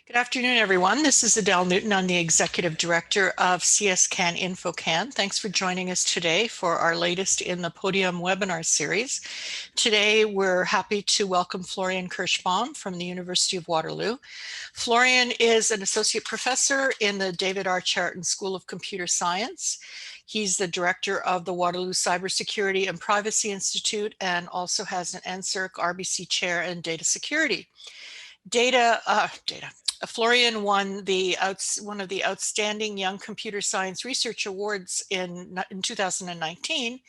Good afternoon, everyone. This is Adele Newton. I'm the Executive Director of CSCAN InfoCan. Thanks for joining us today for our latest in the Podium webinar series. Today, we're happy to welcome Florian Kerschbaum from the University of Waterloo. Florian is an associate professor in the David R. Cheriton School of Computer Science. He's the director of the Waterloo Cybersecurity and Privacy Institute and also has an NSERC RBC chair in data security. Florian won one of the Outstanding Young Computer Science Research Awards in 2019,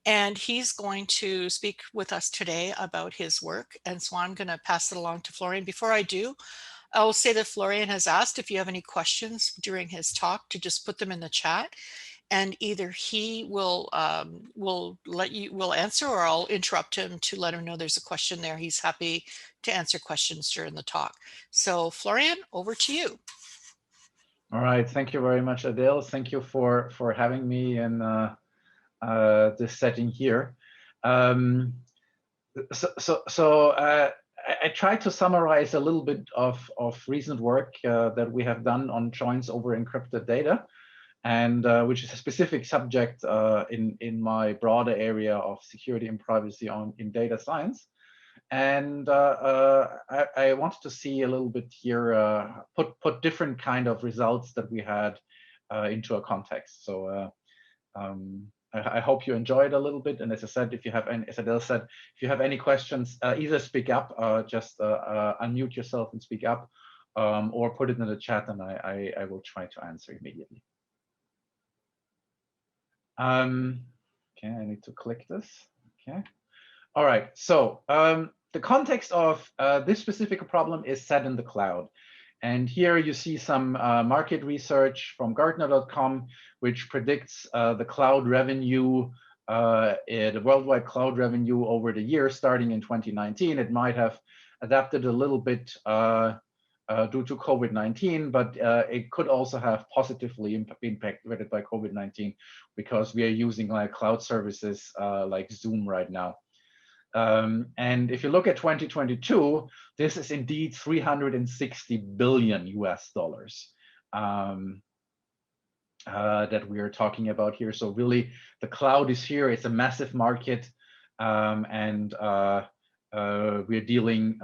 and he's going to speak with us today about his work. And so I'm going to pass it along to Florian. Before I do, I will say that Florian has asked if you have any questions during his talk to just put them in the chat, and either he will answer, or I'll interrupt him to let him know there's a question there. He's happy to answer questions during the talk. So Florian, over to you. All right, thank you very much, Adele. Thank you for having me in this setting here. I tried to summarize a little bit of recent work that we have done on joins over encrypted data, and which is a specific subject in my broader area of security and privacy in data science. And I wanted to see a little bit here, put different kind of results that we had into a context. So I hope you enjoy it a little bit. And as I said, if you have any, as Adele said, if you have any questions, either speak up, just unmute yourself and speak up, or put it in the chat, and I will try to answer immediately. Okay, I need to click this. Okay. All right. So the context of this specific problem is set in the cloud. And here you see some market research from Gartner.com, which predicts the cloud revenue, the worldwide cloud revenue over the year starting in 2019. It might have adapted a little bit due to COVID-19, but it could also have positively impacted by COVID-19 because we are using like cloud services like Zoom right now. And if you look at 2022, this is indeed $360 billion that we are talking about here. So really, the cloud is here. It's a massive market, and we're dealing,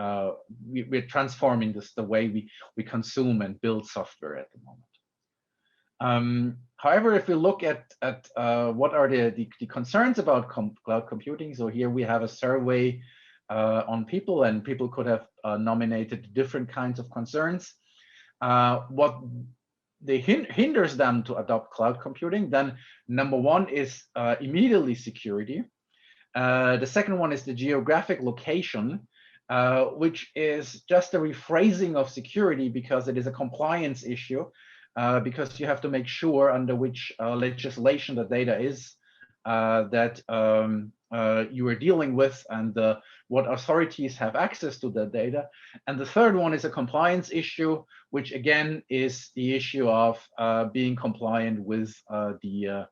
we're transforming the way we consume and build software at the moment. However, if we look at what are the concerns about cloud computing, so here we have a survey on people, and people could have nominated different kinds of concerns. What hinders them to adopt cloud computing, then number one is immediately security. The second one is the geographic location, which is just a rephrasing of security because it is a compliance issue. Because you have to make sure under which legislation the data is that you are dealing with, and what authorities have access to the data. And the third one is a compliance issue, which again is the issue of being compliant with the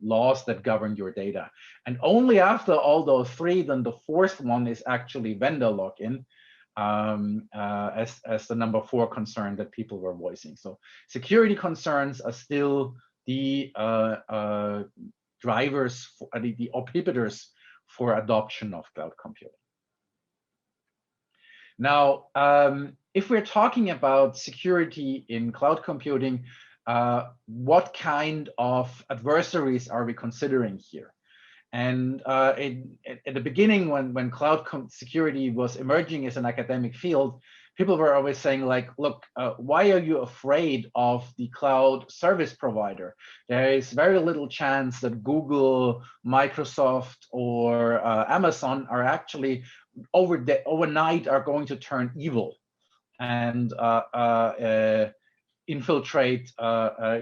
laws that govern your data. And only after all those three, then the fourth one is actually vendor login. As the number 4 concern that people were voicing. So security concerns are still the drivers, the inhibitors for adoption of cloud computing. Now, if we're talking about security in cloud computing, what kind of adversaries are we considering here? And at the beginning, when cloud security was emerging as an academic field, people were always saying like, look, why are you afraid of the cloud service provider? There is very little chance that Google, Microsoft, or Amazon are actually overnight are going to turn evil and infiltrate,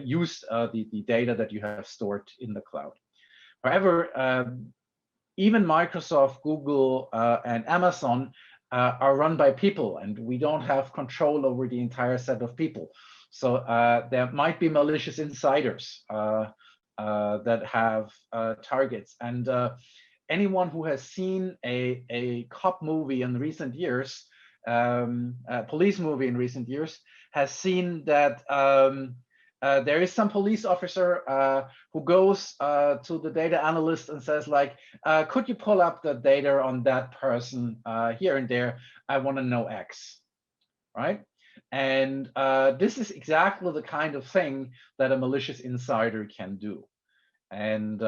use the data that you have stored in the cloud. However, even Microsoft, Google, and Amazon are run by people, and we don't have control over the entire set of people. So there might be malicious insiders that have targets. And anyone who has seen a cop movie in recent years police movie in recent years has seen that there is some police officer who goes to the data analyst and says, like, could you pull up the data on that person here and there? I want to know X, right? And this is exactly the kind of thing that a malicious insider can do. And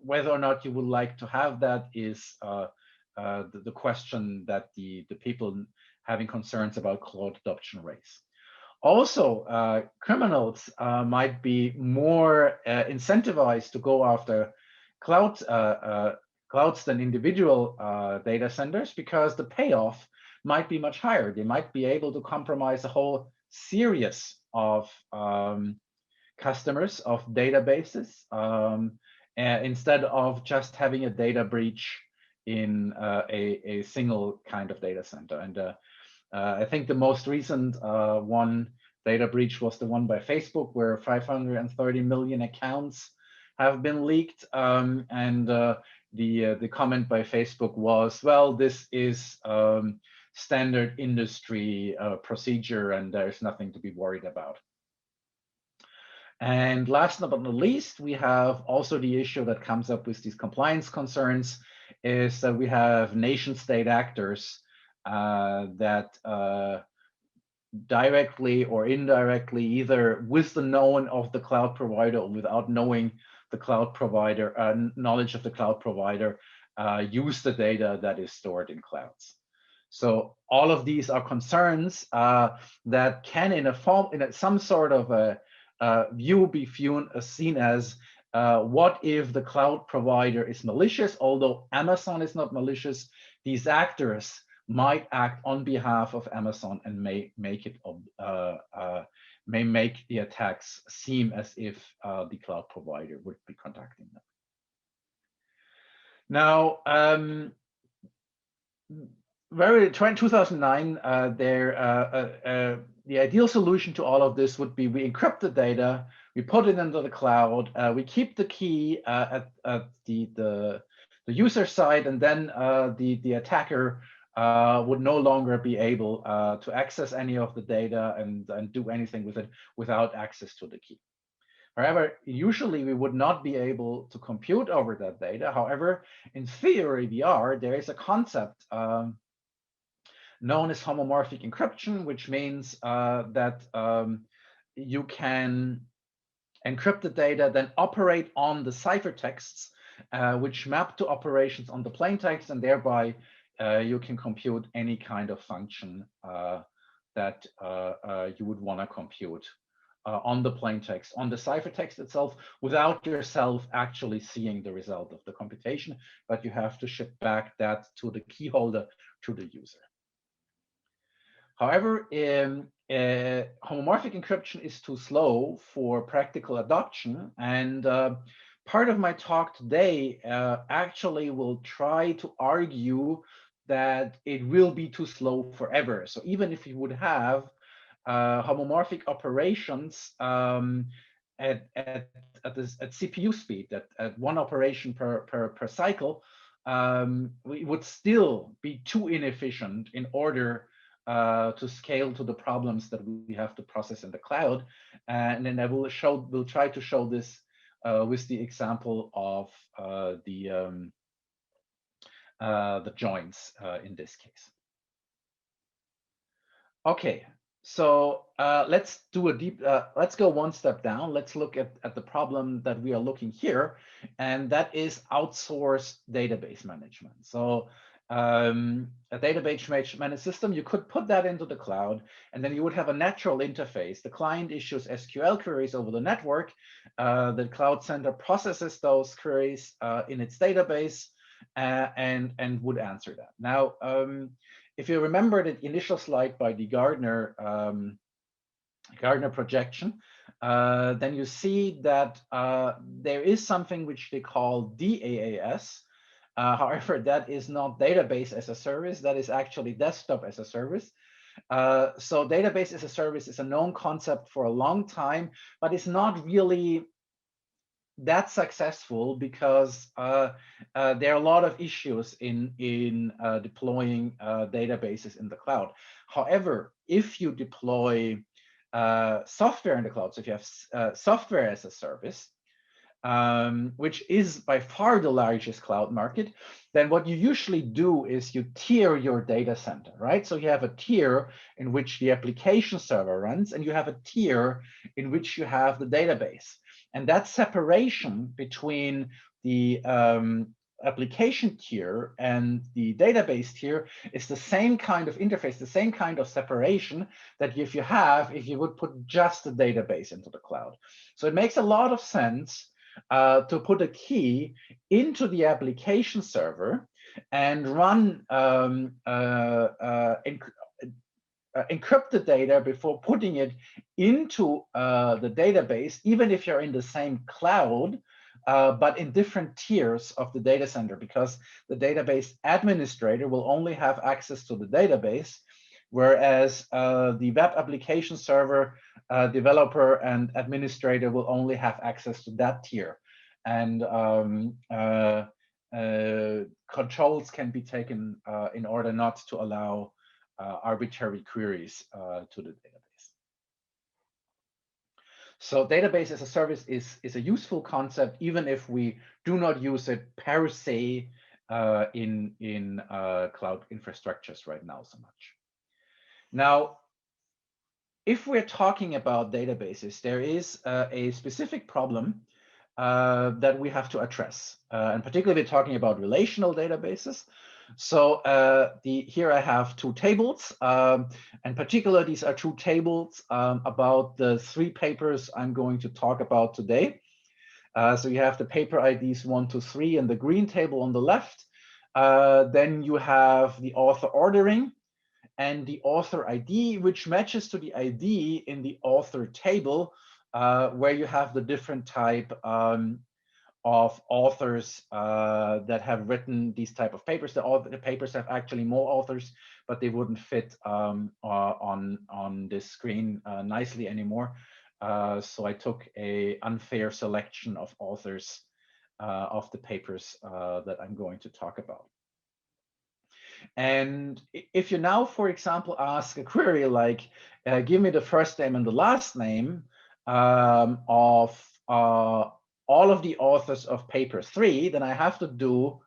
whether or not you would like to have that is the question that the people having concerns about cloud adoption raise. Also, criminals might be more incentivized to go after clouds than individual data centers, because the payoff might be much higher. They might be able to compromise a whole series of customers of databases instead of just having a data breach in a single kind of data center. And I think the most recent one data breach was the one by Facebook, where 530 million accounts have been leaked. And the comment by Facebook was, well, this is standard industry procedure, and there's nothing to be worried about. And last but not least, we have also the issue that comes up with these compliance concerns, is that we have nation state actors that directly or indirectly, either with the knowing of the cloud provider or without knowing the cloud provider, knowledge of the cloud provider, use the data that is stored in clouds. So all of these are concerns that can, in some sort of a view, be seen as what if the cloud provider is malicious? Although Amazon is not malicious, these actors might act on behalf of Amazon and may make the attacks seem as if the cloud provider would be contacting them. Now, 2009, the ideal solution to all of this would be we encrypt the data, we put it into the cloud, we keep the key at the user side, and then the attacker would no longer be able to access any of the data and do anything with it without access to the key. However, usually we would not be able to compute over that data. However, in theory, there is a concept known as homomorphic encryption, which means that you can encrypt the data, then operate on the ciphertexts, which map to operations on the plaintext, and thereby you can compute any kind of function that you would want to compute on the plaintext, on the ciphertext itself, without yourself actually seeing the result of the computation, but you have to ship back that to the key holder, to the user. However, homomorphic encryption is too slow for practical adoption, and part of my talk today actually will try to argue that it will be too slow forever. So even if you would have homomorphic operations at CPU speed, at one operation per cycle, we would still be too inefficient in order to scale to the problems that we have to process in the cloud. And then we'll try to show this with the example of the joins in this case. Okay, so let's do let's go one step down. Let's look at the problem that we are looking here, and that is outsourced database management. So a database management system, you could put that into the cloud, and then you would have a natural interface. The client issues SQL queries over the network. The cloud center processes those queries in its database and would answer that. Now, if you remember the initial slide by the Gardner projection, then you see that there is something which they call DAAS. However, that is not database as a service. That is actually desktop as a service. So database as a service is a known concept for a long time, but it's not really that's successful because there are a lot of issues in deploying databases in the cloud. However, if you deploy software in the cloud, so if you have software as a service, which is by far the largest cloud market, then what you usually do is you tier your data center, right? So you have a tier in which the application server runs, and you have a tier in which you have the database. And that separation between the application tier and the database tier is the same kind of interface, the same kind of separation that if you would put just the database into the cloud. So it makes a lot of sense to put a key into the application server and run encrypted data before putting it into the database, even if you're in the same cloud, but in different tiers of the data center, because the database administrator will only have access to the database, whereas the web application server developer and administrator will only have access to that tier. And controls can be taken in order not to allow arbitrary queries to the database. So database as a service is a useful concept, even if we do not use it per se in cloud infrastructures right now so much. Now, if we're talking about databases, there is a specific problem that we have to address. And particularly we're talking about relational databases. So here I have two tables. And particularly these are two tables about the three papers I'm going to talk about today. So you have the paper IDs 1 to 3 in the green table on the left. Then you have the author ordering and the author ID, which matches to the ID in the author table, where you have the different type of authors that have written these type of papers. The papers have actually more authors, but they wouldn't fit on this screen nicely anymore. So I took an unfair selection of authors of the papers that I'm going to talk about. And if you now, for example, ask a query like, give me the first name and the last name of all of the authors of paper 3, then I have to do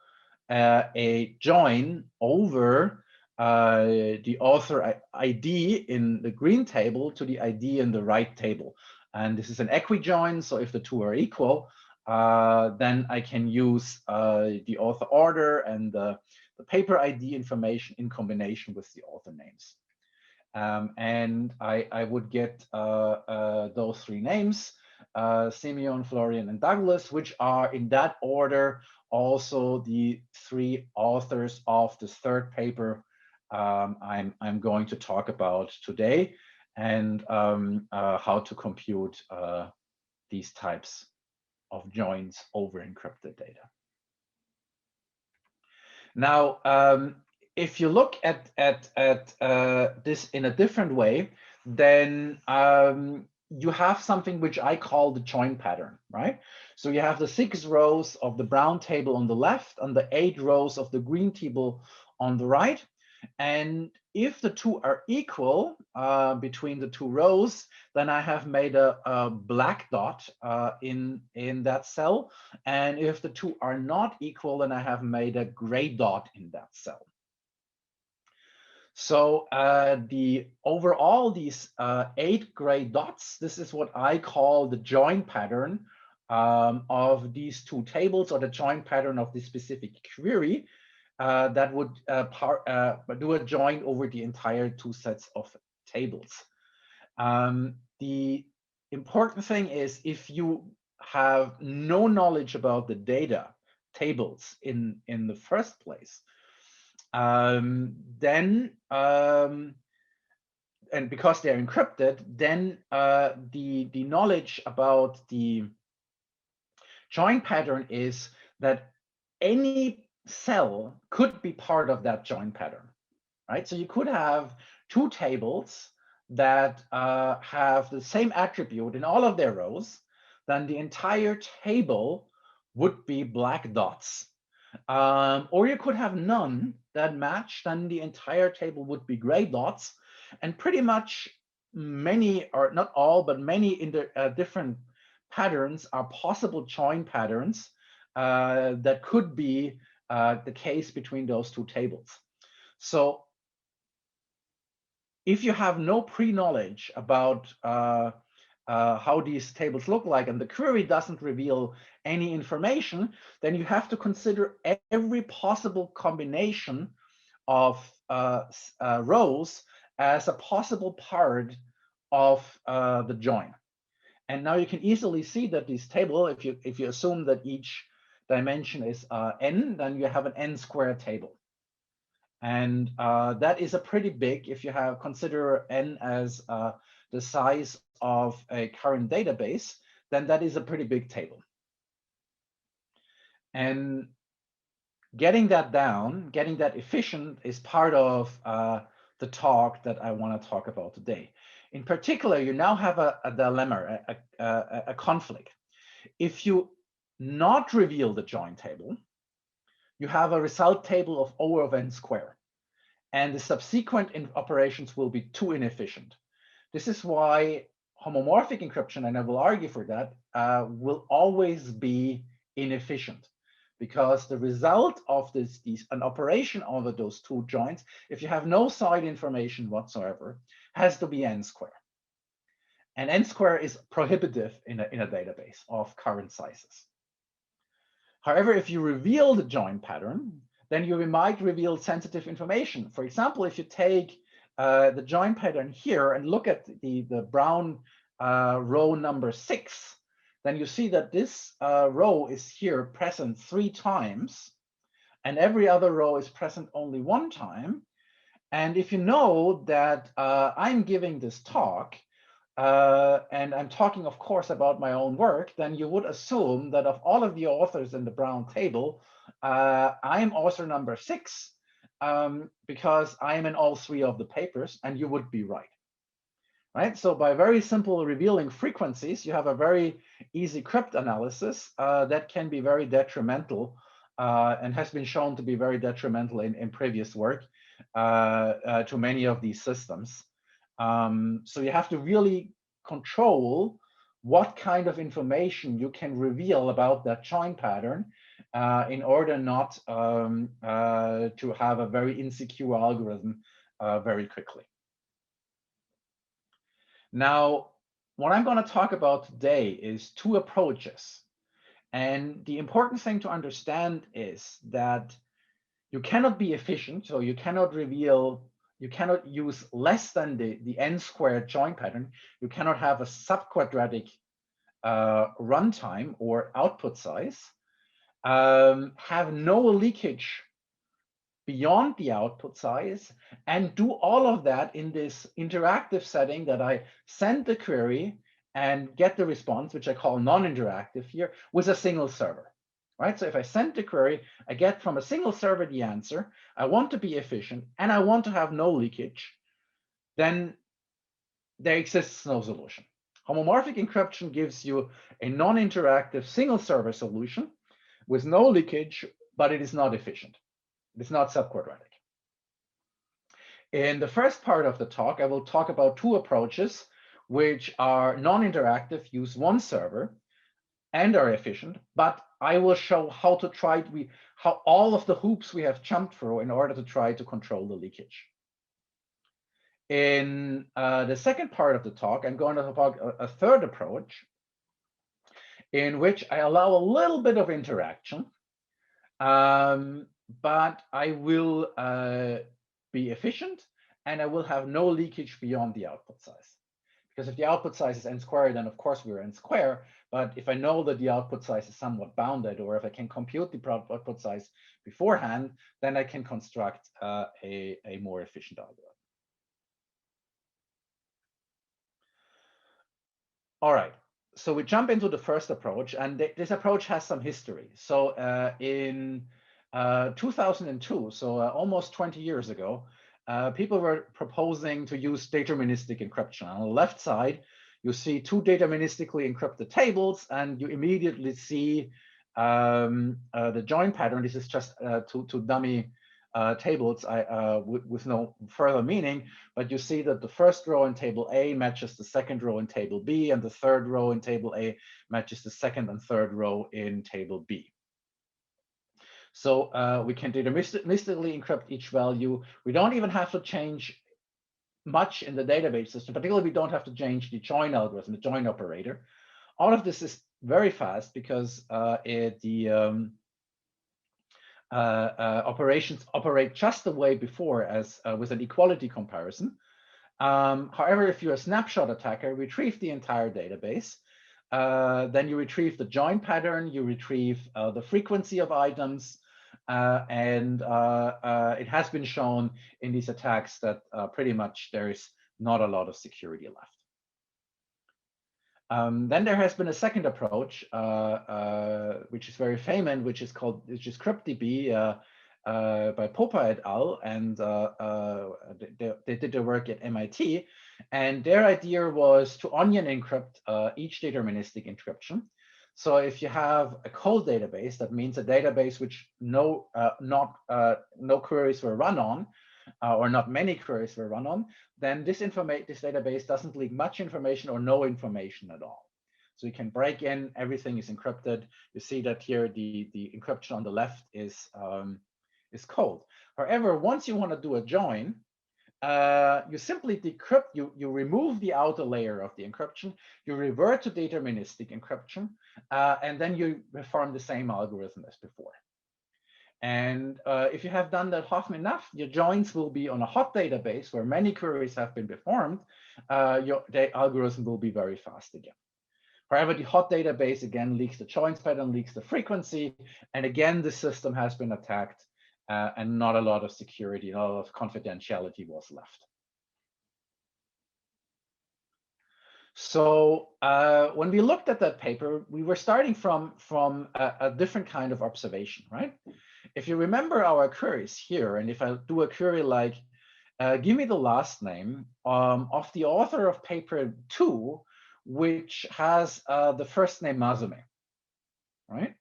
a join over the author ID in the green table to the ID in the right table. And this is an Equi join, so if the two are equal, then I can use the author order and the paper ID information in combination with the author names. And I would get those three names, Simeon, Florian, and Douglas, which are in that order also the three authors of this third paper I'm going to talk about today, and how to compute these types of joins over encrypted data. Now, if you look at this in a different way, then you have something which I call the join pattern, right? So you have the 6 rows of the brown table on the left and the 8 rows of the green table on the right. And if the two are equal between the 2 rows, then I have made a black dot in that cell. And if the two are not equal, then I have made a gray dot in that cell. So overall, these 8 gray dots, this is what I call the join pattern of these 2 tables, or the join pattern of this specific query that would do a join over the entire 2 sets of tables. The important thing is, if you have no knowledge about the data tables in the first place, then and because they're encrypted, then the knowledge about the join pattern is that any cell could be part of that join pattern, right? So you could have 2 tables that have the same attribute in all of their rows, then the entire table would be black dots. Or you could have none that match, then the entire table would be gray dots. And pretty much many, or not all, but many different patterns are possible join patterns that could be the case between those two tables. So if you have no pre-knowledge about how these tables look like, and the query doesn't reveal any information, then you have to consider every possible combination of rows as a possible part of the join. And now you can easily see that this table, if you assume that each dimension is n, then you have an n² table. And that is a pretty big, if you have consider n as the size of a current database, then that is a pretty big table. And getting that down, getting that efficient is part of the talk that I want to talk about today. In particular, you now have a dilemma, a conflict. If you not reveal the join table, you have a result table of O of n². And the subsequent operations will be too inefficient. This is why homomorphic encryption, and I will argue for that, will always be inefficient, because the result of an operation over those two joins, if you have no side information whatsoever, has to be n². And n² is prohibitive in a database of current sizes. However, if you reveal the join pattern, then you might reveal sensitive information. For example, if you take the join pattern here and look at the brown row number 6, then you see that this row is here present 3 times, and every other row is present only 1 time. And if you know that I'm giving this talk, and I'm talking, of course, about my own work, then you would assume that of all of the authors in the brown table, I am author number 6, because I am in all 3 of the papers, and you would be right. Right? So by very simple revealing frequencies, you have a very easy cryptanalysis that can be very detrimental and has been shown to be very detrimental in previous work to many of these systems. So you have to really control what kind of information you can reveal about that join pattern in order not to have a very insecure algorithm very quickly. Now, what I'm going to talk about today is 2 approaches. And the important thing to understand is that you cannot be efficient, so you cannot reveal, you cannot use less than the n² join pattern. You cannot have a subquadratic runtime or output size, have no leakage beyond the output size, and do all of that in this interactive setting that I send the query and get the response, which I call non-interactive here, with a single server. Right? So if I send the query, I get from a single server the answer. I want to be efficient, and I want to have no leakage. Then there exists no solution. Homomorphic encryption gives you a non-interactive single server solution with no leakage, but it is not efficient. It's not subquadratic. In the first part of the talk, I will talk about 2 approaches which are non-interactive, use 1 server, and are efficient, but I will show how to try how all of the hoops we have jumped through in order to try to control the leakage. In the second part of the talk, I'm going to talk about a 3rd approach in which I allow a little bit of interaction, but I will be efficient, and I will have no leakage beyond the output size. Because if the output size is n², then of course we're n². But if I know that the output size is somewhat bounded, or if I can compute the output size beforehand, then I can construct a more efficient algorithm. All right, so we jump into the first approach, and this approach has some history. So in 2002, so almost 20 years ago, people were proposing to use deterministic encryption. On the left side, you see two deterministically encrypted tables, and you immediately see the join pattern. This is just two dummy tables with no further meaning, but you see that the first row in table A matches the second row in table B, and the third row in table A matches the second and third row in table B. So we can deterministically encrypt each value. We don't even have to change much in the database system. Particularly, we don't have to change the join algorithm, the join operator. All of this is very fast because operations operate just the way before as with an equality comparison. However, if you're a snapshot attacker, retrieve the entire database. Then you retrieve the join pattern, you retrieve the frequency of items, and it has been shown in these attacks that pretty much there is not a lot of security left. Then there has been a second approach, which is very famous, which is ScriptDB by Popa et al. And they did their work at MIT. And their idea was to onion encrypt each deterministic encryption. So if you have a cold database, that means a database which no queries were run on, or not many queries were run on, then this database doesn't leak much information or no information at all. So you can break in, everything is encrypted. You see that here the encryption on the left is cold. However, once you want to do a join, you simply decrypt, you remove the outer layer of the encryption, you revert to deterministic encryption, and then you perform the same algorithm as before. And if you have done that often enough, your joins will be on a hot database where many queries have been performed. The algorithm will be very fast again. However, the hot database again leaks the joins pattern, leaks the frequency, and again the system has been attacked, and not a lot of security, not a lot of confidentiality was left. So when we looked at that paper, we were starting from a different kind of observation, right? If you remember our queries here, and if I do a query like, give me the last name of the author of paper 2, which has the first name Mazume, right?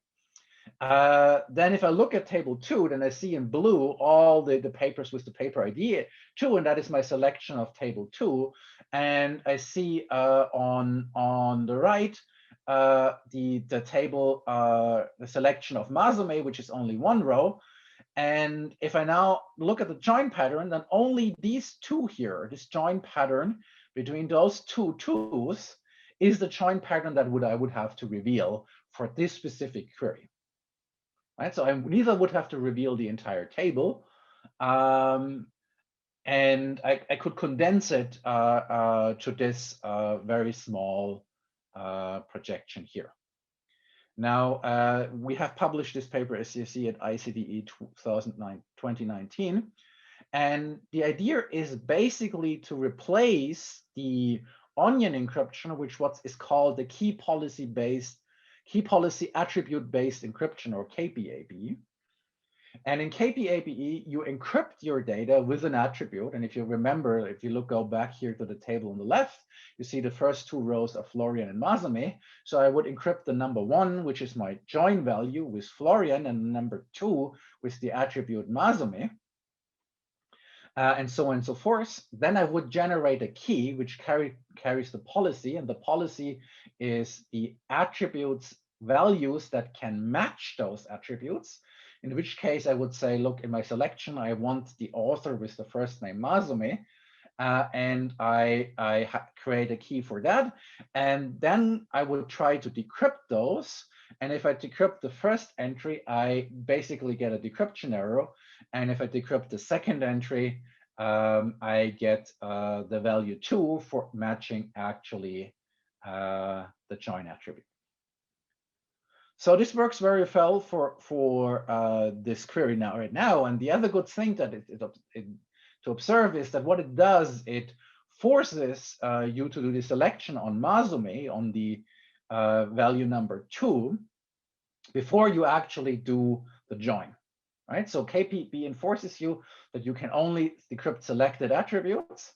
Then if I look at table 2, then I see in blue all the papers with the paper ID 2, and that is my selection of table 2. And I see on the right the table, the selection of Mazume, which is only one row. And if I now look at the join pattern, then only these two here, this join pattern between those two twos, is the join pattern that I would have to reveal for this specific query. Right, so I neither would have to reveal the entire table, and I could condense it to this very small projection here. Now, we have published this paper, as you see, at ICDE 2019, and the idea is basically to replace the onion encryption, which is called the key policy attribute-based encryption, or KPABE. And in KPABE, you encrypt your data with an attribute. And if you remember, if you go back here to the table on the left, you see the first two rows are Florian and Mazume. So I would encrypt the number 1, which is my join value, with Florian, and number 2 with the attribute Mazume, and so on and so forth. Then I would generate a key which carries the policy, and the policy is the attributes values that can match those attributes. In which case I would say, look, in my selection, I want the author with the first name Mazume, and I create a key for that. And then I would try to decrypt those. And if I decrypt the first entry, I basically get a decryption error. And if I decrypt the second entry, I get the value 2 for matching actually the join attribute. So this works very well for this query right now. And the other good thing that to observe is that what it does, it forces you to do the selection on Mazume, on the value number 2, before you actually do the join. Right? So KPB enforces you that you can only decrypt selected attributes,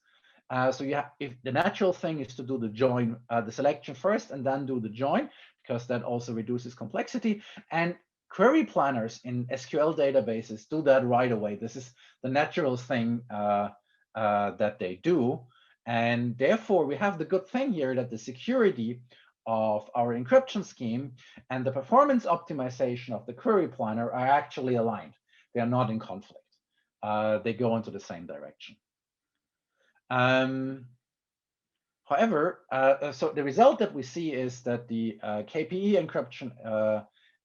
So if the natural thing is to do the join, the selection first, and then do the join, because that also reduces complexity. And query planners in SQL databases do that right away. This is the natural thing that they do. And therefore, we have the good thing here that the security of our encryption scheme and the performance optimization of the query planner are actually aligned. They are not in conflict. They go into the same direction. However, so the result that we see is that the KPE encryption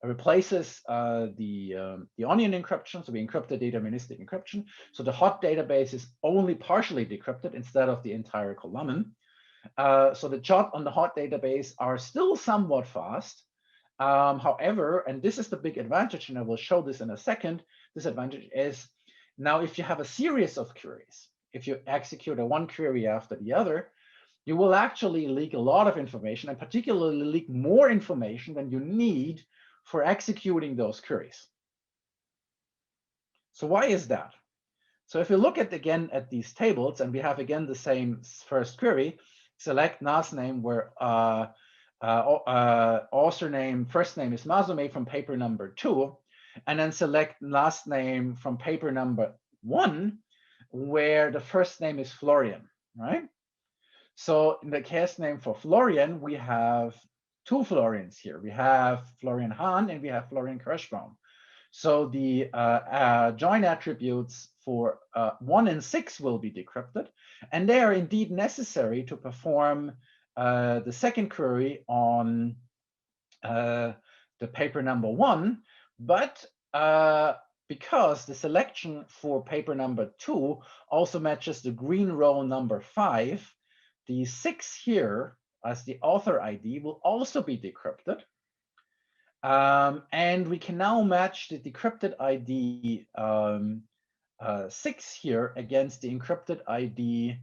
replaces the onion encryption, so we encrypt the deterministic encryption. So the hot database is only partially decrypted instead of the entire column. So the jobs on the hot database are still somewhat fast. However, and this is the big advantage, and I will show this in a second, this advantage is now if you have a series of queries, if you execute one query after the other, you will actually leak a lot of information, and particularly leak more information than you need for executing those queries. So why is that? So if you look again at these tables, and we have again the same first query, select last name where author name, first name is Masume from paper number 2, and then select last name from paper number 1, where the first name is Florian, right? So in the case name for Florian, we have two Florians here. We have Florian Hahn and we have Florian Kerschbaum. So the join attributes for 1 and 6 will be decrypted, and they are indeed necessary to perform the second query on the paper number 1, but because the selection for paper number 2 also matches the green row number 5, the 6 here as the author ID will also be decrypted. And we can now match the decrypted ID 6 here against the encrypted ID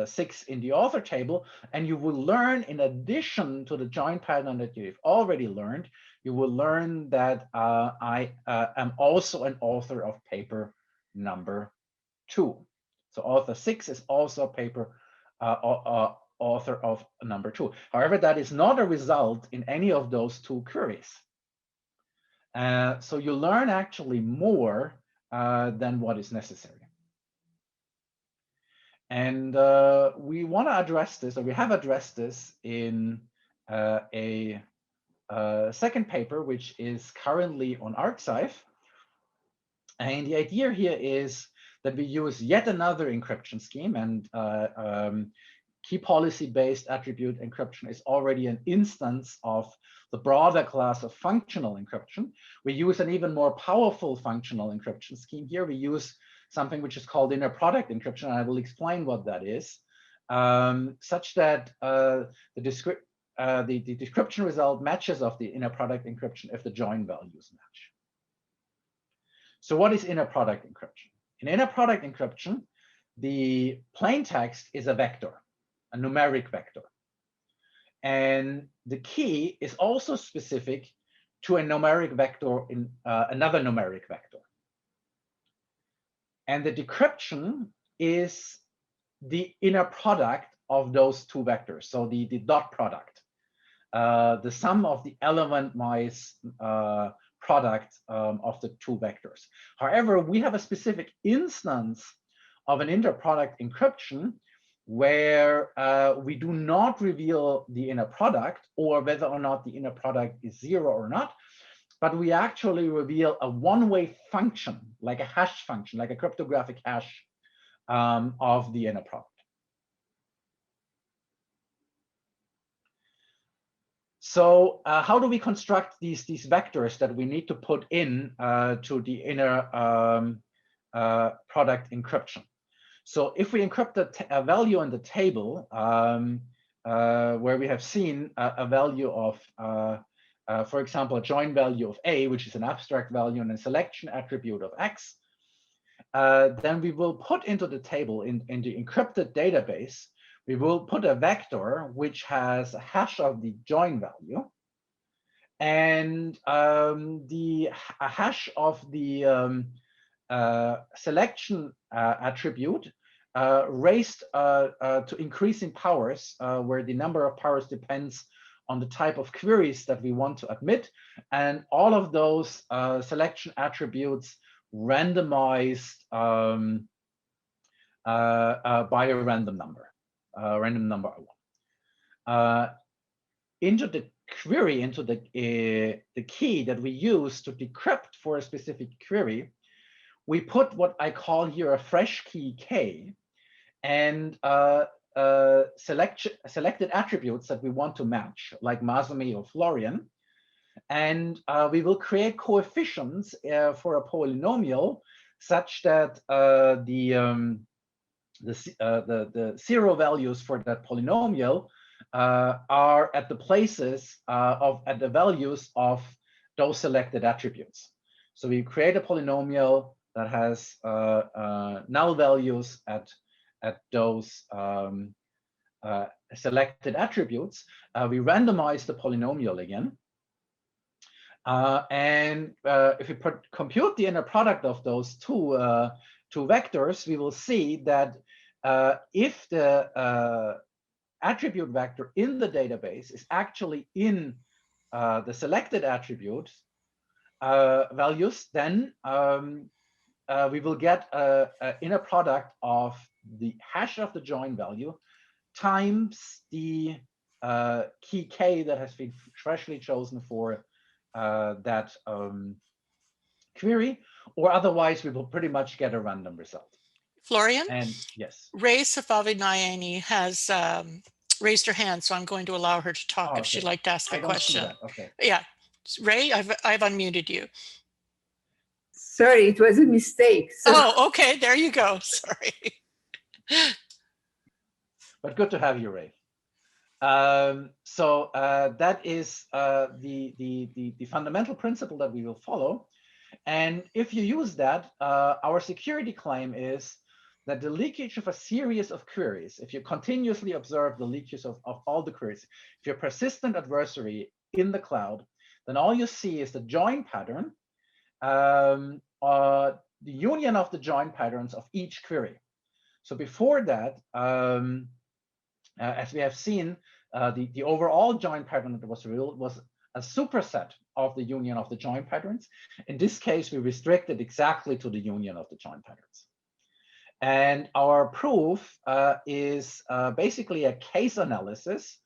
6 in the author table. And you will learn, in addition to the join pattern that you've already learned, you will learn that I am also an author of paper number 2. So author 6 is also paper author of number 2. However, that is not a result in any of those two queries. So you learn actually more than what is necessary. And we want to address this, or we have addressed this in a second paper, which is currently on Arxiv. And the idea here is that we use yet another encryption scheme, and key policy-based attribute encryption is already an instance of the broader class of functional encryption. We use an even more powerful functional encryption scheme here. We use something which is called inner product encryption, and I will explain what that is, such that the description result matches of the inner product encryption if the join values match. So what is inner product encryption? In inner product encryption, the plain text is a vector, a numeric vector. And the key is also specific to a numeric vector in another numeric vector. And the decryption is the inner product of those two vectors, so the dot product, the sum of the element-wise product of the two vectors. However, we have a specific instance of an inner product encryption where we do not reveal the inner product or whether or not the inner product is 0 or not, but we actually reveal a one-way function, like a hash function, like a cryptographic hash of the inner product. So how do we construct these vectors that we need to put in to the inner product encryption? So if we encrypt a value in the table where we have seen a value of, for example, a join value of A, which is an abstract value, and a selection attribute of X, then we will put into the table in the encrypted database, we will put a vector which has a hash of the join value and a hash of the selection attribute raised to increasing powers, where the number of powers depends on the type of queries that we want to admit, and all of those selection attributes randomized by a random number one. Into the query, into the key that we use to decrypt for a specific query, we put what I call here a fresh key K, and selected attributes that we want to match, like Masumi or Florian. And we will create coefficients for a polynomial such that the zero values for that polynomial are at the places at the values of those selected attributes. So we create a polynomial that has null values at those selected attributes. We randomize the polynomial again. And if we compute the inner product of those two vectors, we will see that if the attribute vector in the database is actually in the selected attribute values, then we will get an inner product of the hash of the join value times the key K that has been freshly chosen for that query, or otherwise we will pretty much get a random result. Florian? And yes. Ray Safavinayani has raised her hand, so I'm going to allow her to talk if she'd like to ask a question. Okay. Yeah, Ray, I've unmuted you. Sorry, it was a mistake. So. Oh, okay, there you go. Sorry. But good to have you, Ray. So that is the fundamental principle that we will follow. And if you use that, our security claim is that the leakage of a series of queries, if you continuously observe the leakage of all the queries, if you're a persistent adversary in the cloud, then all you see is the join pattern, the union of the join patterns of each query. So before that, as we have seen, the overall join pattern that was real was a superset of the union of the join patterns. In this case, we restricted exactly to the union of the join patterns. And our proof is basically a case analysis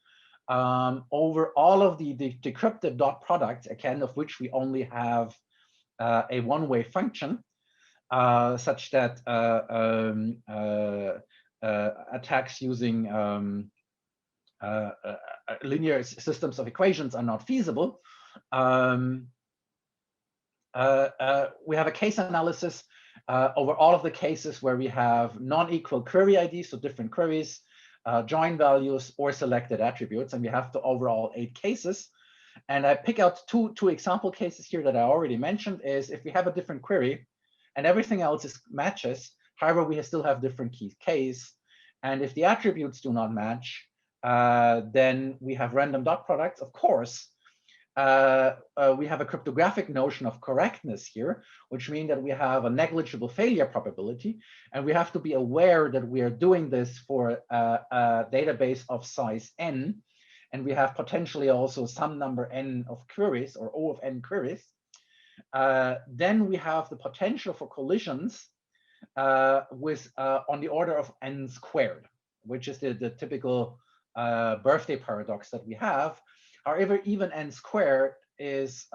over all of the decrypted dot products, again, of which we only have a one-way function, such that attacks using linear systems of equations are not feasible. We have a case analysis over all of the cases where we have non-equal query IDs, so different queries, join values, or selected attributes, and we have the overall 8 cases. And I pick out two example cases here that I already mentioned. Is if we have a different query and everything else is matches, however, we still have different key Ks. And if the attributes do not match, then we have random dot products. Of course, we have a cryptographic notion of correctness here, which means that we have a negligible failure probability, and we have to be aware that we are doing this for a database of size n, and we have potentially also some number n of queries, or O of n queries. Then we have the potential for collisions with on the order of n squared, which is the typical birthday paradox that we have. However, even n squared is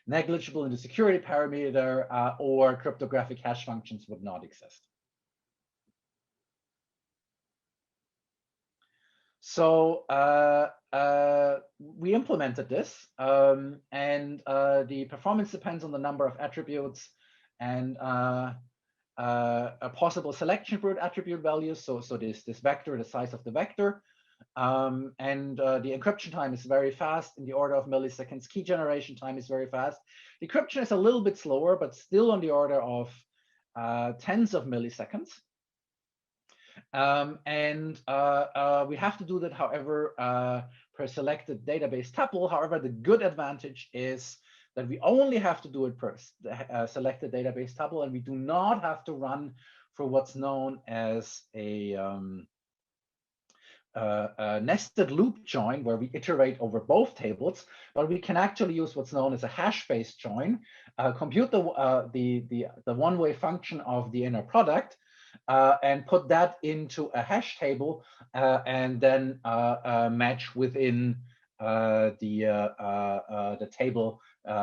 negligible in the security parameter, or cryptographic hash functions would not exist. So we implemented this, and the performance depends on the number of attributes and a possible selection root attribute values. So this vector, the size of the vector. And the encryption time is very fast, in the order of milliseconds. Key generation time is very fast. Decryption is a little bit slower, but still on the order of tens of milliseconds. And we have to do that, however, per selected database tuple. However, the good advantage is that we only have to do it per selected database tuple, and we do not have to run for what's known as a nested loop join, where we iterate over both tables, but we can actually use what's known as a hash-based join, compute the one-way function of the inner product, and put that into a hash table, and then match within the table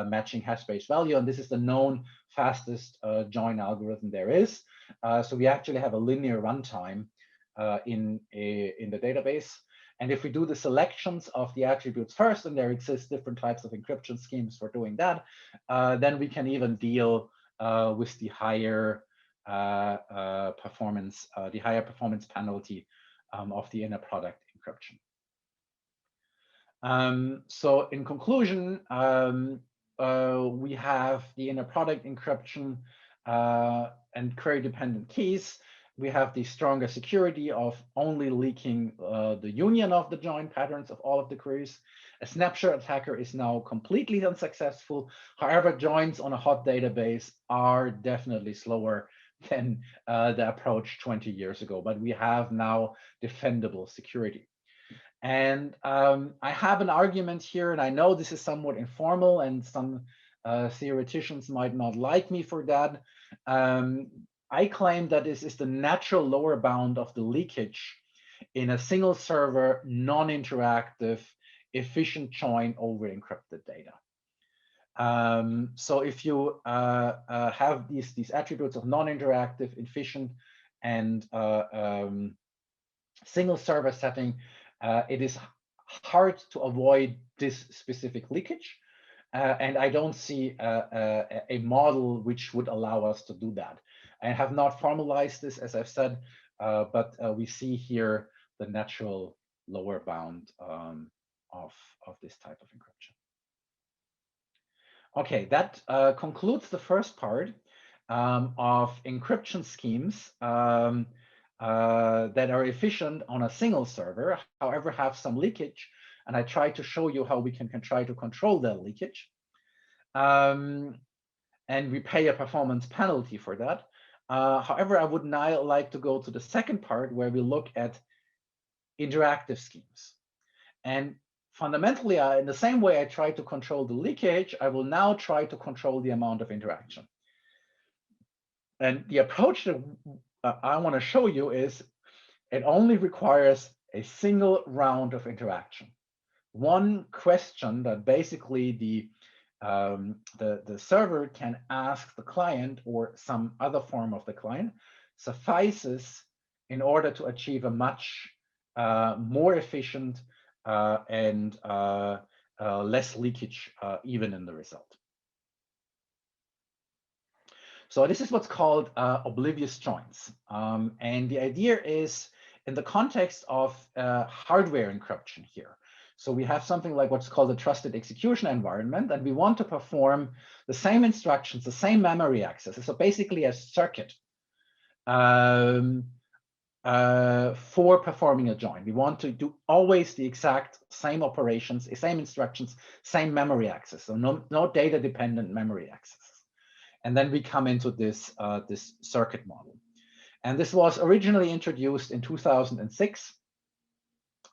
matching hash-based value. And this is the known fastest join algorithm there is. So we actually have a linear runtime in the database. And if we do the selections of the attributes first, and there exist different types of encryption schemes for doing that, then we can even deal with the higher performance penalty of the inner product encryption. So in conclusion, we have the inner product encryption and query-dependent keys. We have the stronger security of only leaking the union of the join patterns of all of the queries. A snapshot attacker is now completely unsuccessful. However, joins on a hot database are definitely slower than the approach 20 years ago, but we have now defendable security. And I have an argument here, and I know this is somewhat informal, and some theoreticians might not like me for that. I claim that this is the natural lower bound of the leakage in a single server, non-interactive, efficient join over encrypted data. So if you have these attributes of non-interactive, efficient, and single server setting, it is hard to avoid this specific leakage. And I don't see a model which would allow us to do that. I have not formalized this, as I've said, but we see here the natural lower bound of this type of encryption. Okay, that concludes the first part of encryption schemes that are efficient on a single server, however, have some leakage. And I try to show you how we can try to control that leakage. And we pay a performance penalty for that. However, I would now like to go to the second part, where we look at interactive schemes. And fundamentally, in the same way I try to control the leakage, I will now try to control the amount of interaction. And the approach that I want to show you is it only requires a single round of interaction. One question that basically the server can ask the client or some other form of the client suffices in order to achieve a much more efficient and less leakage even in the result. So this is what's called oblivious joins. And the idea is in the context of hardware encryption here. So we have something like what's called a trusted execution environment, and we want to perform the same instructions, the same memory access. So basically a circuit for performing a join. We want to do always the exact same operations, same instructions, same memory access. So no data-dependent memory access. And then we come into this, this circuit model. And this was originally introduced in 2006.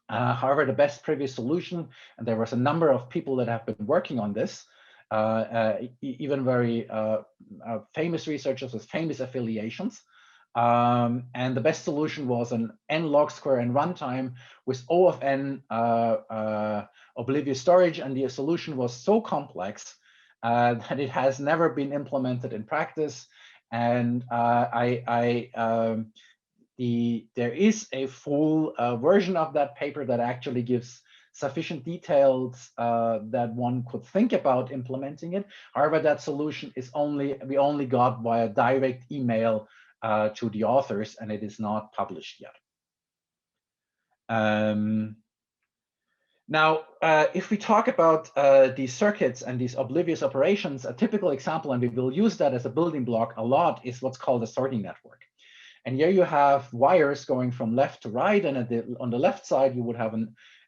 However, the best previous solution, and there was a number of people that have been working on this, even very famous researchers with famous affiliations. And the best solution was an n log square n runtime with O of n oblivious storage. And the solution was so complex that it has never been implemented in practice. And there is a full version of that paper that actually gives sufficient details that one could think about implementing it. However, that solution is we only got via direct email to the authors, and it is not published yet. Now, if we talk about these circuits and these oblivious operations, a typical example, and we will use that as a building block a lot, is what's called a sorting network. And here you have wires going from left to right, and on the left side, you would have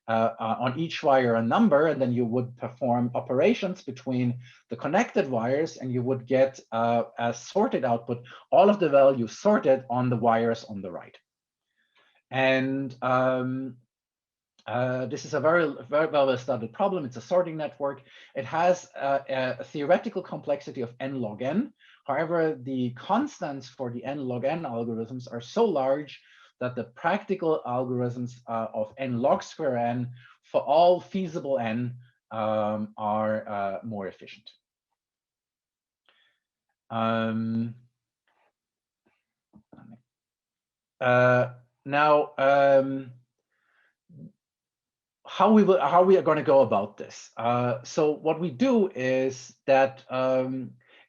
on each wire a number, and then you would perform operations between the connected wires, and you would get a sorted output, all of the values sorted on the wires on the right. And this is a very well studied problem. It's a sorting network. It has a theoretical complexity of n log n. However, the constants for the n log n algorithms are so large that the practical algorithms of n log square n for all feasible n are more efficient. Now, how we are going to go about this. So what we do is that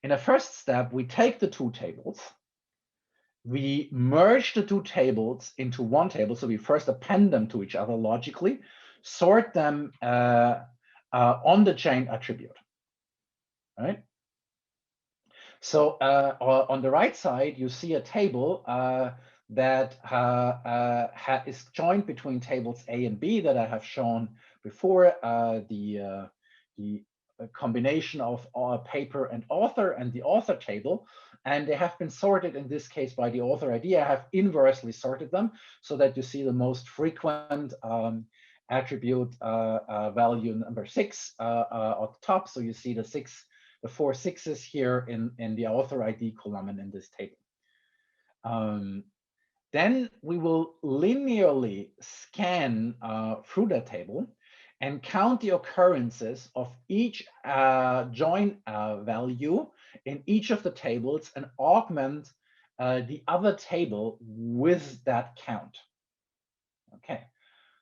in a first step, we take the two tables, we merge the two tables into one table. So we first append them to each other logically, sort them on the chain attribute. All right. So on the right side, you see a table that is joined between tables A and B that I have shown before, the combination of paper and author and the author table. And they have been sorted in this case by the author ID. I have inversely sorted them so that you see the most frequent attribute value number 6 at the top. So you see the 4 6s here in the author ID column and in this table. Then we will linearly scan through that table and count the occurrences of each join value in each of the tables and augment the other table with that count. Okay,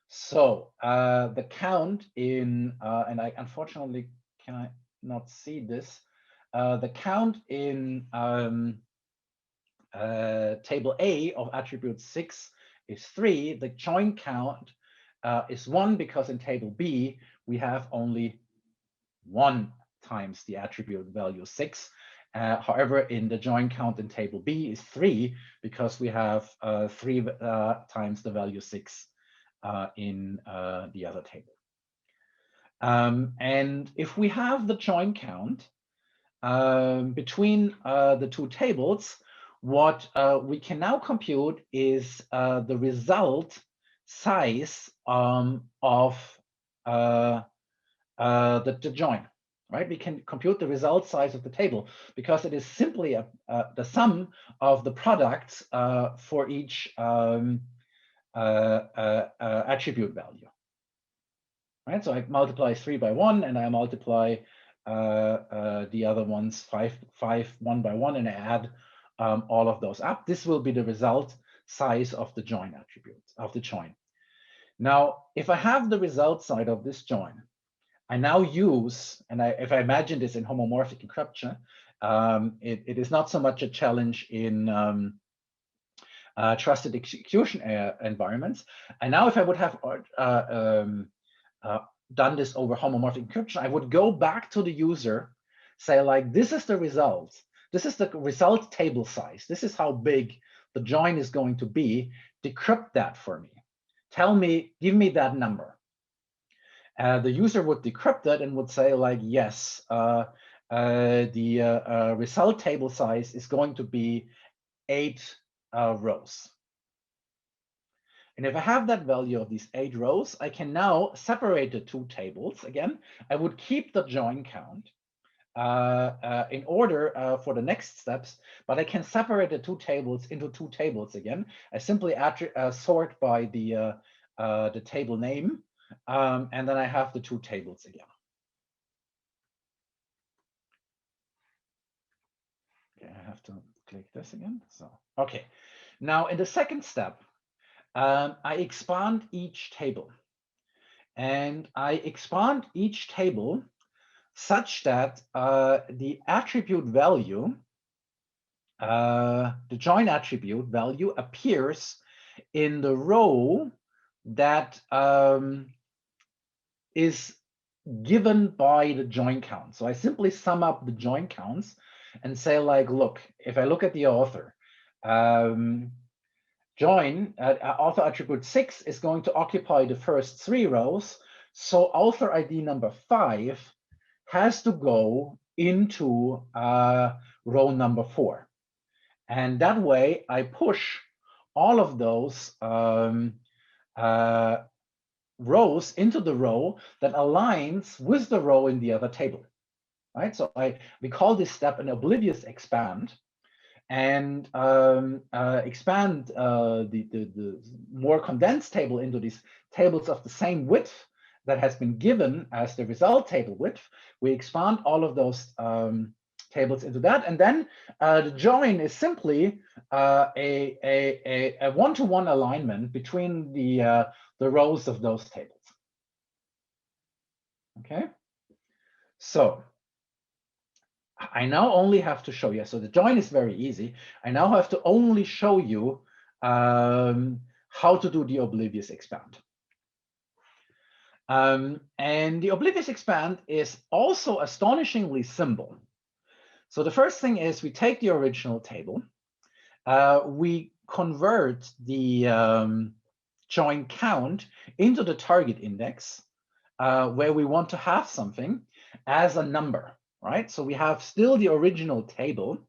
so the count in, and I unfortunately cannot see this, the count in table A of attribute 6 is 3. The join count is 1 because in table B we have only 1 times the attribute value 6. However, in the join count in table B is 3 because we have 3 times the value 6 in the other table. And if we have the join count between the two tables, what we can now compute is the result size of the join, right? We can compute the result size of the table because it is simply the sum of the products for each attribute value, right? So I multiply 3 by 1 and I multiply the other ones 5 1 by 1, and I add all of those up. This will be the result size of the join attribute of the join. Now, if I have the result side of this join, I now use, and if I imagine this in homomorphic encryption, it is not so much a challenge in trusted execution environments. And now if I would have done this over homomorphic encryption, I would go back to the user, say like, this is the result. This is the result table size. This is how big the join is going to be. Decrypt that for me. Tell me, give me that number. The user would decrypt it and would say like, yes, the result table size is going to be 8 rows. And if I have that value of these 8 rows, I can now separate the two tables again. I would keep the join count in order for the next steps, but I can separate the two tables into two tables again. I simply sort by the table name, and then I have the two tables again. Okay, I have to click this again. So, okay. Now in the second step, I expand each table, and I expand each table such that the attribute value, the join attribute value, appears in the row that is given by the join count. So I simply sum up the join counts and say like, look, if I look at the author, join, author attribute 6 is going to occupy the first 3 rows. So author ID number 5 has to go into row number 4. And that way I push all of those rows into the row that aligns with the row in the other table, right? So we call this step an oblivious expand, and expand the more condensed table into these tables of the same width that has been given as the result table width. We expand all of those tables into that, and then the join is simply a one-to-one alignment between the rows of those tables. Okay, so I now only have to show you. So the join is very easy. I now have to only show you how to do the oblivious expand. And the oblivious expand is also astonishingly simple. So the first thing is we take the original table, we convert the join count into the target index, where we want to have something as a number, right? So we have still the original table,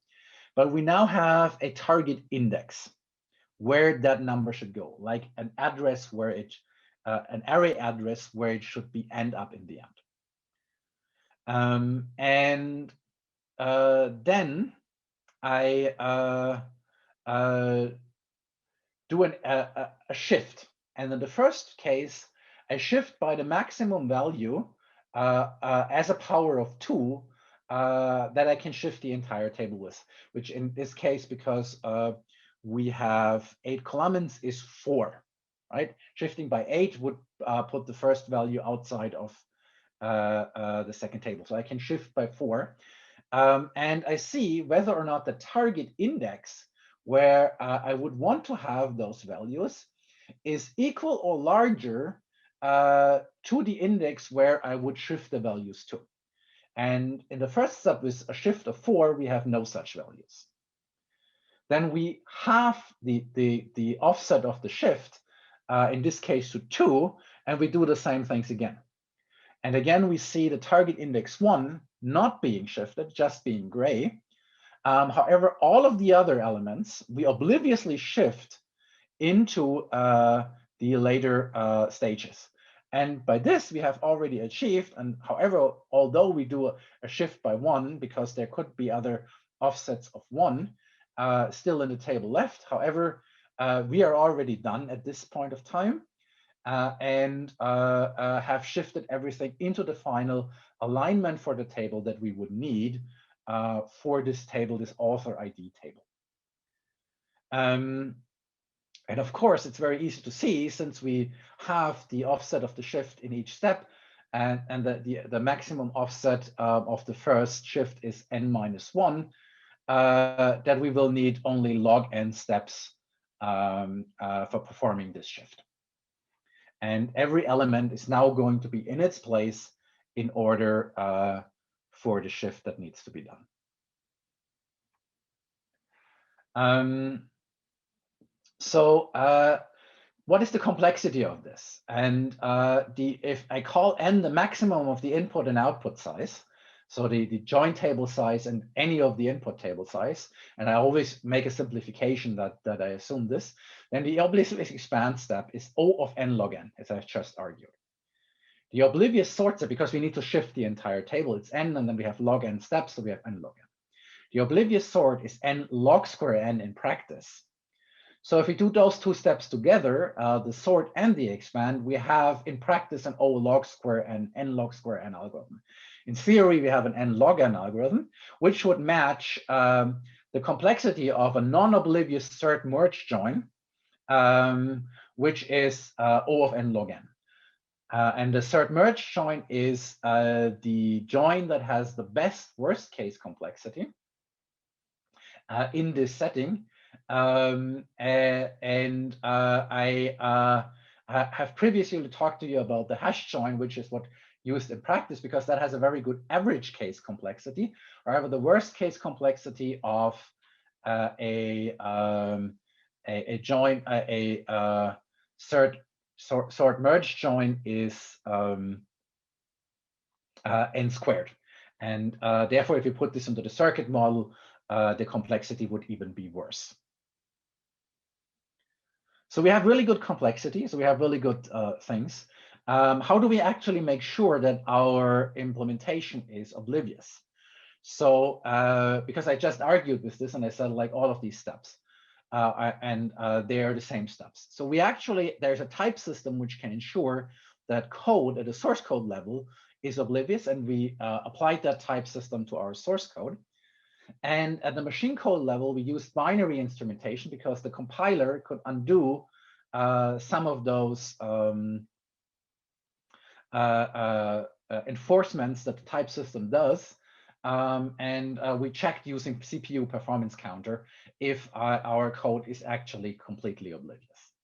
but we now have a target index where that number should go, like an address where it, an array address where it should be end up in the end. Then I do a shift. And in the first case, I shift by the maximum value as a power of 2 that I can shift the entire table with, which in this case, because we have 8 columns, is 4, right? Shifting by 8 would put the first value outside of the second table. So I can shift by 4. And I see whether or not the target index where I would want to have those values is equal or larger to the index where I would shift the values to. And in the first step with a shift of 4, we have no such values. Then we halve the offset of the shift, in this case to 2, and we do the same things again. And again, we see the target index 1 not being shifted, just being gray. However, all of the other elements, we obliviously shift into the later stages. And by this, we have already achieved, and however, although we do a shift by 1, because there could be other offsets of 1 still in the table left. However, we are already done at this point of time. And have shifted everything into the final alignment for the table that we would need for this table, this author ID table. And of course, it's very easy to see, since we have the offset of the shift in each step, and the maximum offset of the first shift is n-1, that we will need only log n steps for performing this shift. And every element is now going to be in its place in order for the shift that needs to be done. So what is the complexity of this? And if I call n the maximum of the input and output size, so the join table size and any of the input table size, and I always make a simplification that I assume this, then the oblivious expand step is O of n log n, as I've just argued. The oblivious sort step, because we need to shift the entire table, it's n, and then we have log n steps, so we have n log n. The oblivious sort is n log square n in practice. So if we do those two steps together, the sort and the expand, we have in practice an O log square n, n log square n algorithm. In theory, we have an n log n algorithm, which would match the complexity of a non-oblivious third merge join, which is O of n log n. And the third merge join is the join that has the best worst case complexity in this setting. I have previously talked to you about the hash join, which is what used in practice, because that has a very good average case complexity. However, the worst case complexity of a join, sort merge join is n squared. And therefore, if you put this into the circuit model, the complexity would even be worse. So we have really good complexity. So we have really good things. How do we actually make sure that our implementation is oblivious? So because I just argued with this and I said like all of these steps they are the same steps. So we actually, there's a type system which can ensure that code at the source code level is oblivious, and we applied that type system to our source code. And at the machine code level, we used binary instrumentation because the compiler could undo some of those enforcements that the type system does. We checked using CPU performance counter if our code is actually completely oblivious.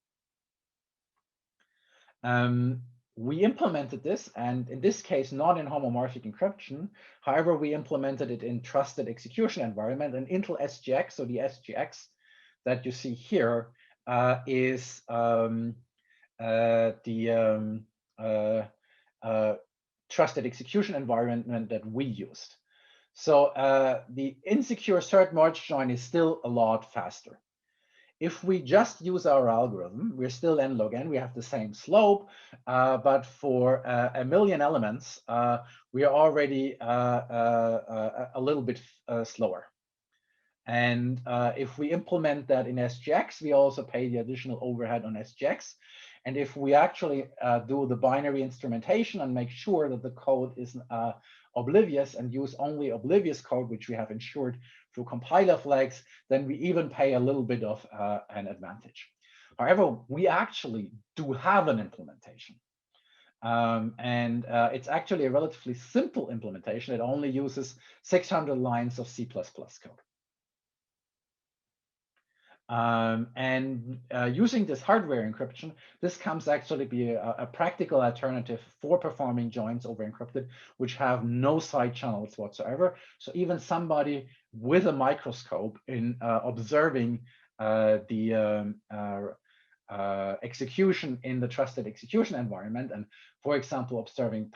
We implemented this, and in this case, not in homomorphic encryption. However, we implemented it in trusted execution environment, and Intel SGX. So the SGX that you see here is trusted execution environment that we used. So the insecure cert merge join is still a lot faster. If we just use our algorithm, we're still n log n. We have the same slope, but for 1 million elements, we are already a little bit slower. And if we implement that in SGX, we also pay the additional overhead on SGX. And if we actually do the binary instrumentation and make sure that the code is oblivious and use only oblivious code, which we have ensured through compiler flags, then we even pay a little bit of an advantage. However, we actually do have an implementation. It's actually a relatively simple implementation. It only uses 600 lines of C++ code. Using this hardware encryption, this comes actually be a practical alternative for performing joins over encrypted, which have no side channels whatsoever. So even somebody with a microscope in observing the execution in the trusted execution environment, and for example, observing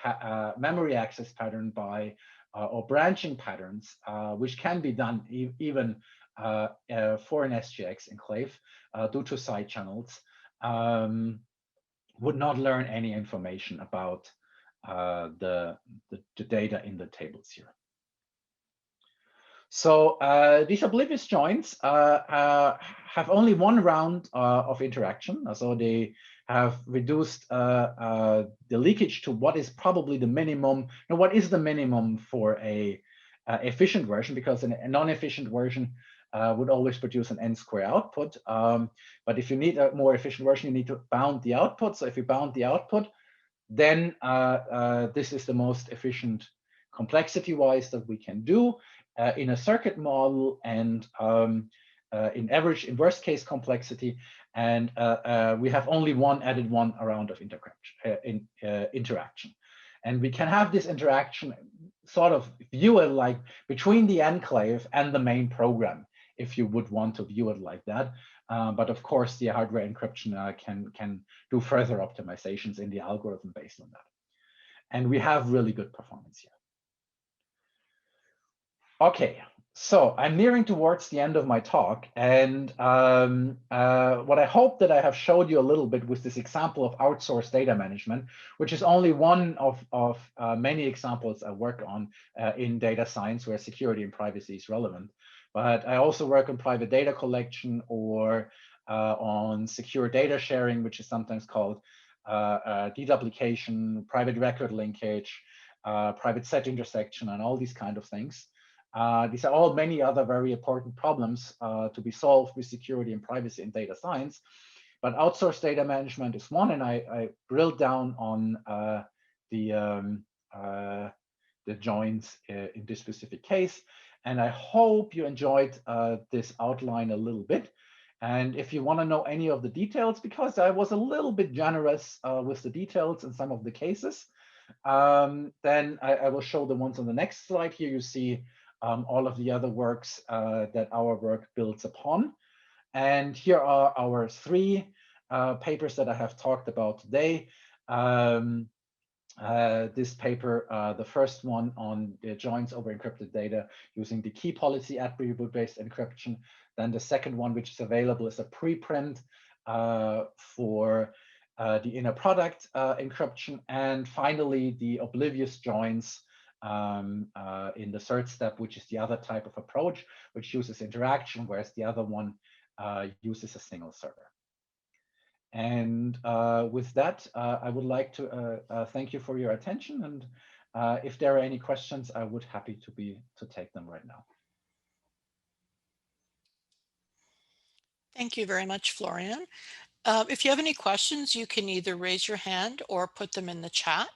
memory access pattern by or branching patterns, which can be done even for an SGX enclave due to side channels, would not learn any information about the data in the tables here. So these oblivious joins have only one round of interaction. So they have reduced the leakage to what is probably the minimum. Now, what is the minimum for a efficient version? Because a non-efficient version would always produce an n square output. But if you need a more efficient version, you need to bound the output. So if you bound the output, then this is the most efficient complexity-wise that we can do in a circuit model and in worst case complexity. And we have only added one round of interaction. And we can have this interaction sort of view it like between the enclave and the main program, if you would want to view it like that. But of course, the hardware encryption can do further optimizations in the algorithm based on that. And we have really good performance here. Okay, so I'm nearing towards the end of my talk. And what I hope that I have showed you a little bit with this example of outsourced data management, which is only one of many examples I work on in data science where security and privacy is relevant. But I also work on private data collection or on secure data sharing, which is sometimes called deduplication, private record linkage, private set intersection, and all these kind of things. These are all many other very important problems to be solved with security and privacy in data science. But outsourced data management is one, and I drilled down on the joins in this specific case. And I hope you enjoyed this outline a little bit. And if you want to know any of the details, because I was a little bit generous with the details in some of the cases, then I will show the ones on the next slide. Here you see all of the other works that our work builds upon. And here are our three papers that I have talked about today. This paper, the first one on the joins over encrypted data using the key policy attribute-based encryption. Then the second one, which is available as a preprint for the inner product encryption. And finally, the oblivious joins in the third step, which is the other type of approach, which uses interaction, whereas the other one uses a single server. And with that, I would like to thank you for your attention. And if there are any questions, I would happy to take them right now. Thank you very much, Florian. If you have any questions, you can either raise your hand or put them in the chat.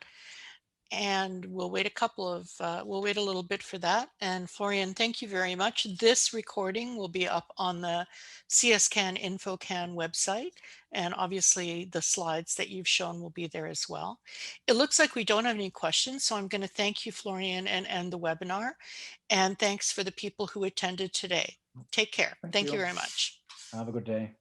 And we'll wait a little bit for that. And Florian, thank you very much. This recording will be up on the CSCAN InfoCAN website. And obviously the slides that you've shown will be there as well. It looks like we don't have any questions. So I'm going to thank you, Florian, and end the webinar. And thanks for the people who attended today. Take care. Thank you very much. Have a good day.